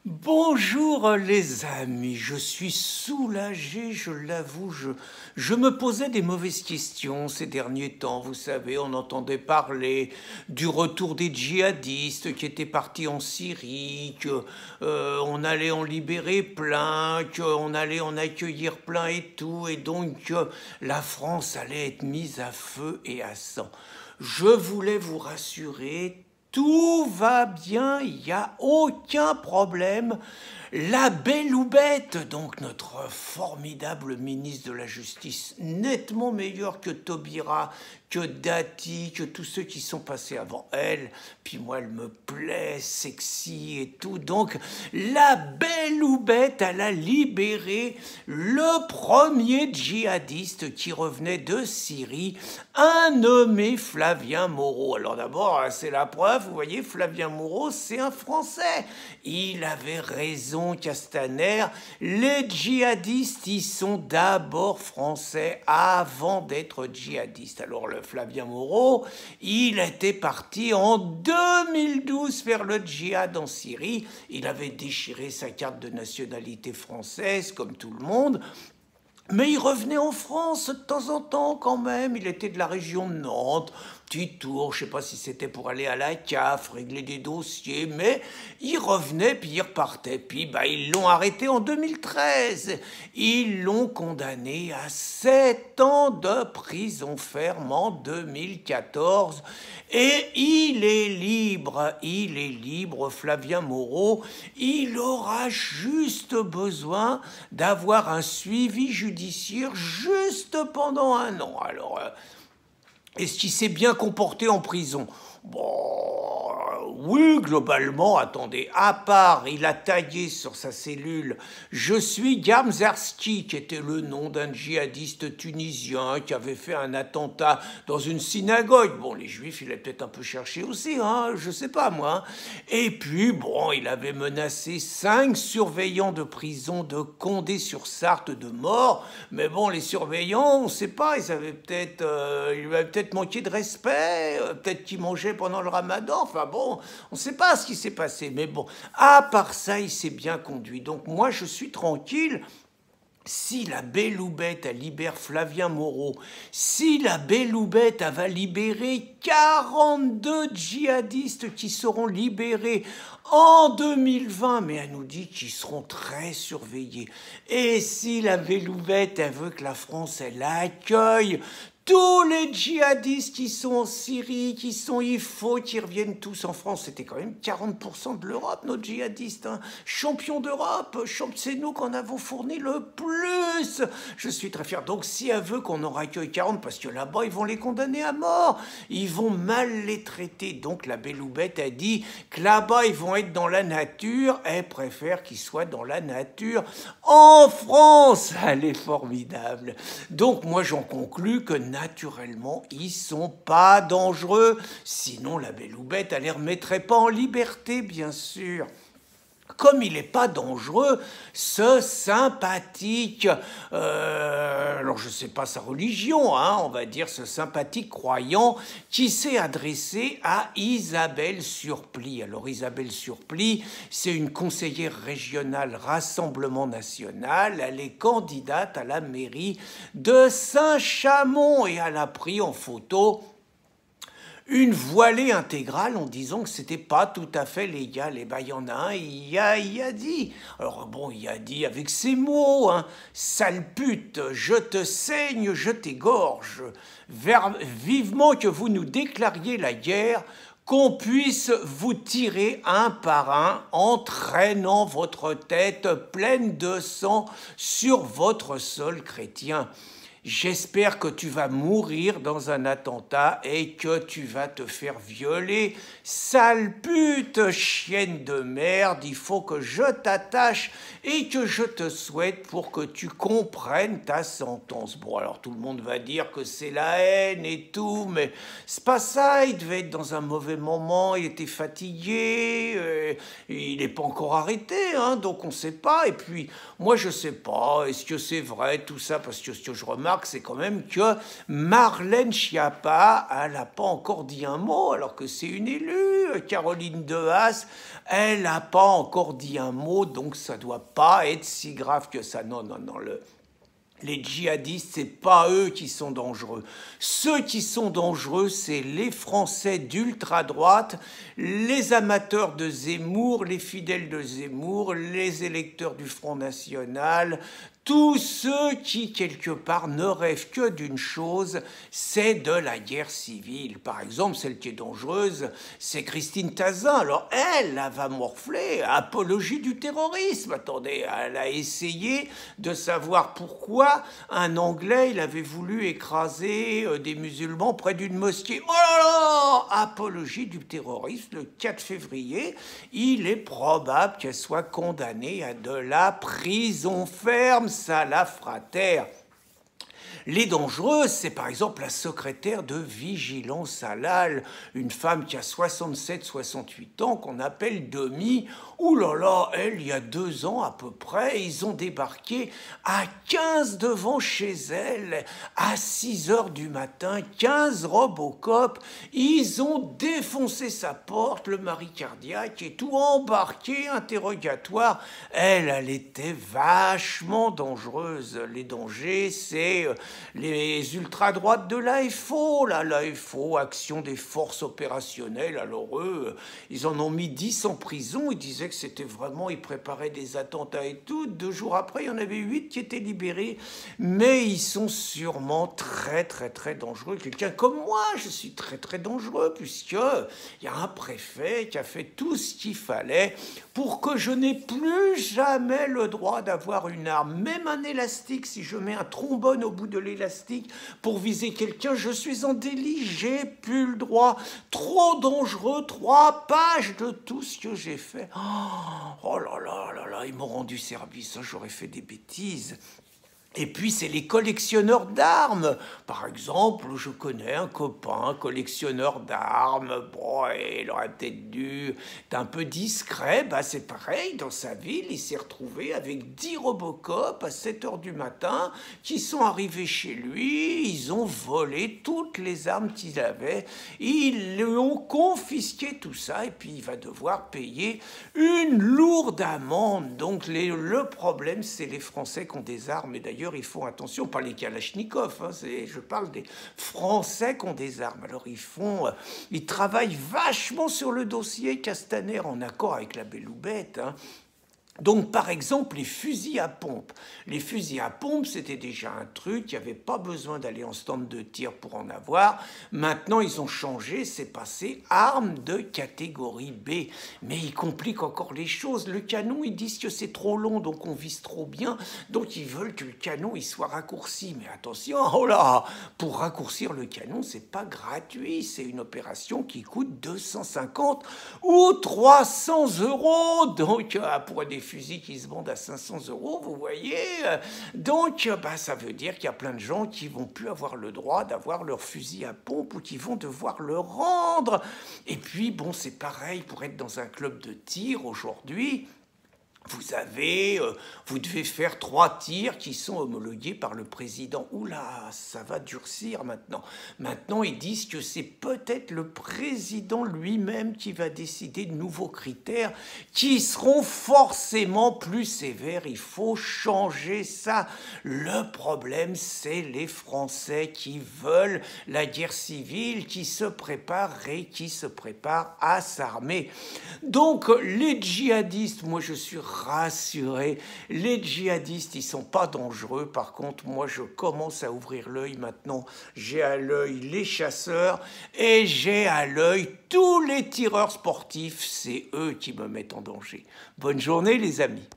Bonjour les amis, je suis soulagé, je l'avoue, je me posais des mauvaises questions ces derniers temps, vous savez, on entendait parler du retour des djihadistes qui étaient partis en Syrie, on allait en libérer plein, qu'on allait en accueillir plein et tout, et donc la France allait être mise à feu et à sang. Je voulais vous rassurer, tout va bien, il n'y a aucun problème. La Belle ou Bête, donc notre formidable ministre de la Justice, nettement meilleur que Taubira, que Dati, que tous ceux qui sont passés avant elle. Puis moi, elle me plaît, sexy et tout. Donc, la Belle ou Bête, elle a libéré le premier djihadiste qui revenait de Syrie, un nommé Flavien Moreau. Alors d'abord, c'est la preuve, vous voyez, Flavien Moreau, c'est un Français. Il avait raison, Castaner. Les djihadistes, ils sont d'abord français avant d'être djihadistes. Alors le Flavien Moreau, il était parti en 2012 vers le djihad en Syrie. Il avait déchiré sa carte de nationalité française, comme tout le monde. Mais il revenait en France de temps en temps quand même. Il était de la région de Nantes. Petit tour, je ne sais pas si c'était pour aller à la CAF, régler des dossiers, mais il revenait puis il repartait. Puis ils l'ont arrêté en 2013. Ils l'ont condamné à 7 ans de prison ferme en 2014. Et il est libre, Flavien Moreau. Il aura juste besoin d'avoir un suivi judiciaire juste pendant 1 an. Alors, est-ce qu'il s'est bien comporté en prison? Bon, oui, globalement, attendez, à part, il a tagué sur sa cellule « Je suis Gamzarski », qui était le nom d'un djihadiste tunisien qui avait fait un attentat dans une synagogue. Bon, les juifs, il a peut-être un peu cherché aussi, hein, je sais pas moi. Et puis, bon, il avait menacé 5 surveillants de prison de Condé-sur-Sarthe de mort. Mais bon, les surveillants, on sait pas, ils lui avaient peut-être manqué de respect, peut-être qu'ils mangeaient pendant le ramadan, enfin bon, on ne sait pas ce qui s'est passé, mais bon, à part ça, il s'est bien conduit. Donc moi, je suis tranquille. Si la Belle ou Bête elle libère Flavien Moreau, si la Belle ou Bête elle va libérer 42 djihadistes qui seront libérés en 2020, mais elle nous dit qu'ils seront très surveillés. Et si la Belle ou Bête elle veut que la France elle accueille tous les djihadistes qui sont en Syrie, il faut qu'ils reviennent tous en France. C'était quand même 40% de l'Europe, nos djihadistes. Hein. Champions d'Europe, c'est nous qu'en avons fourni le plus. Je suis très fier. Donc si elle veut qu'on en accueille 40, parce que là-bas, ils vont les condamner à mort. Ils vont mal les traiter. Donc la Belle ou Bête a dit que là-bas, ils vont être dans la nature. Elle préfère qu'ils soient dans la nature en France. Elle est formidable. Donc moi, j'en conclus que naturellement, ils sont pas dangereux. Sinon, la Belle ou Bête, elle les remettrait pas en liberté, bien sûr. Comme il n'est pas dangereux, ce sympathique, alors je ne sais pas sa religion, hein, on va dire ce sympathique croyant qui s'est adressé à Isabelle Surplis. Alors Isabelle Surplis, c'est une conseillère régionale Rassemblement National, elle est candidate à la mairie de Saint-Chamond et elle a pris en photo une voilée intégrale en disant que c'était pas tout à fait légal. Et il y en a un, il a dit. Alors bon, il a dit avec ces mots, hein, sale pute, je te saigne, je t'égorge. Vivement que vous nous déclariez la guerre, qu'on puisse vous tirer un par un en traînant votre tête pleine de sang sur votre sol chrétien. J'espère que tu vas mourir dans un attentat et que tu vas te faire violer. Sale pute, chienne de merde, il faut que je t'attache et que je te souhaite pour que tu comprennes ta sentence. Bon, alors tout le monde va dire que c'est la haine et tout, mais c'est pas ça, il devait être dans un mauvais moment, il était fatigué, il n'est pas encore arrêté, hein, donc on sait pas. Et puis, moi je sais pas, est-ce que c'est vrai tout ça, parce que ce que je remarque, remarque, c'est quand même que Marlène Schiappa, elle n'a pas encore dit un mot, alors que c'est une élue. Caroline Dehaas, elle n'a pas encore dit un mot, donc ça ne doit pas être si grave que ça. Non, non, non, les djihadistes, c'est pas eux qui sont dangereux. Ceux qui sont dangereux, c'est les Français d'ultra-droite, les amateurs de Zemmour, les fidèles de Zemmour, les électeurs du Front National, tous ceux qui, quelque part, ne rêvent que d'une chose, c'est de la guerre civile. Par exemple, celle qui est dangereuse, c'est Christine Tazin. Alors, elle va morfler, apologie du terrorisme. Attendez, elle a essayé de savoir pourquoi un Anglais, il avait voulu écraser des musulmans près d'une mosquée. Oh là là! Apologie du terrorisme, le 4 février, il est probable qu'elle soit condamnée à de la prison ferme. Ça la fera taire. Les dangereuses, c'est par exemple la secrétaire de Vigilance Halal, une femme qui a 67-68 ans, qu'on appelle Demi. Ouh là là, elle, il y a 2 ans à peu près, ils ont débarqué à 15 devant chez elle, à 6 heures du matin, 15 Robocop. Ils ont défoncé sa porte, le mari cardiaque et tout, embarqué, interrogatoire. Elle était vachement dangereuse. Les dangers, c'est les ultra-droites de l'AFO, l'AFO, Action des Forces Opérationnelles. Alors eux, ils en ont mis 10 en prison, ils disaient que c'était vraiment, ils préparaient des attentats et tout. 2 jours après, il y en avait 8 qui étaient libérés, mais ils sont sûrement très, très, très dangereux. Quelqu'un comme moi, je suis très, très dangereux, puisqu'il y a un préfet qui a fait tout ce qu'il fallait pour que je n'ai plus jamais le droit d'avoir une arme, même un élastique. Si je mets un trombone au bout de l'élastique pour viser quelqu'un, je suis en délit, j'ai plus le droit. Trop dangereux, 3 pages de tout ce que j'ai fait. Oh là là là là, ils m'ont rendu service, j'aurais fait des bêtises. Et puis, c'est les collectionneurs d'armes. Par exemple, je connais un copain collectionneur d'armes. Bon, il aurait peut-être dû être un peu discret. Bah, c'est pareil, dans sa ville, il s'est retrouvé avec 10 Robocop à 7 heures du matin qui sont arrivés chez lui. Ils ont volé toutes les armes qu'il avait. Ils lui ont confisqué tout ça et puis il va devoir payer une lourde amende. Donc, le problème, c'est les Français qui ont des armes. Et d'ailleurs, ils font attention, pas les Kalachnikov, hein, je parle des Français qui ont des armes. Alors ils travaillent vachement sur le dossier Castaner en accord avec la Belle ou Bête. Hein. Donc, par exemple, les fusils à pompe. Les fusils à pompe, c'était déjà un truc, il n'y avait pas besoin d'aller en stand de tir pour en avoir. Maintenant, ils ont changé, c'est passé arme de catégorie B. Mais ils compliquent encore les choses. Le canon, ils disent que c'est trop long, donc on vise trop bien. Donc, ils veulent que le canon, il soit raccourci. Mais attention, oh là, pour raccourcir le canon, c'est pas gratuit. C'est une opération qui coûte 250 ou 300 €. Donc, pour des fusils qui se vendent à 500 €, vous voyez. Donc, ça veut dire qu'il y a plein de gens qui vont plus avoir le droit d'avoir leur fusil à pompe ou qui vont devoir le rendre. Et puis, bon, c'est pareil pour être dans un club de tir aujourd'hui. Vous devez faire 3 tirs qui sont homologués par le président. Oula, ça va durcir maintenant. Maintenant, ils disent que c'est peut-être le président lui-même qui va décider de nouveaux critères qui seront forcément plus sévères. Il faut changer ça. Le problème, c'est les Français qui veulent la guerre civile, qui se préparent et qui se préparent à s'armer. Donc, les djihadistes, moi je suis rassuré. Les djihadistes, ils sont pas dangereux. Par contre, moi, je commence à ouvrir l'œil maintenant. J'ai à l'œil les chasseurs et j'ai à l'œil tous les tireurs sportifs. C'est eux qui me mettent en danger. Bonne journée, les amis.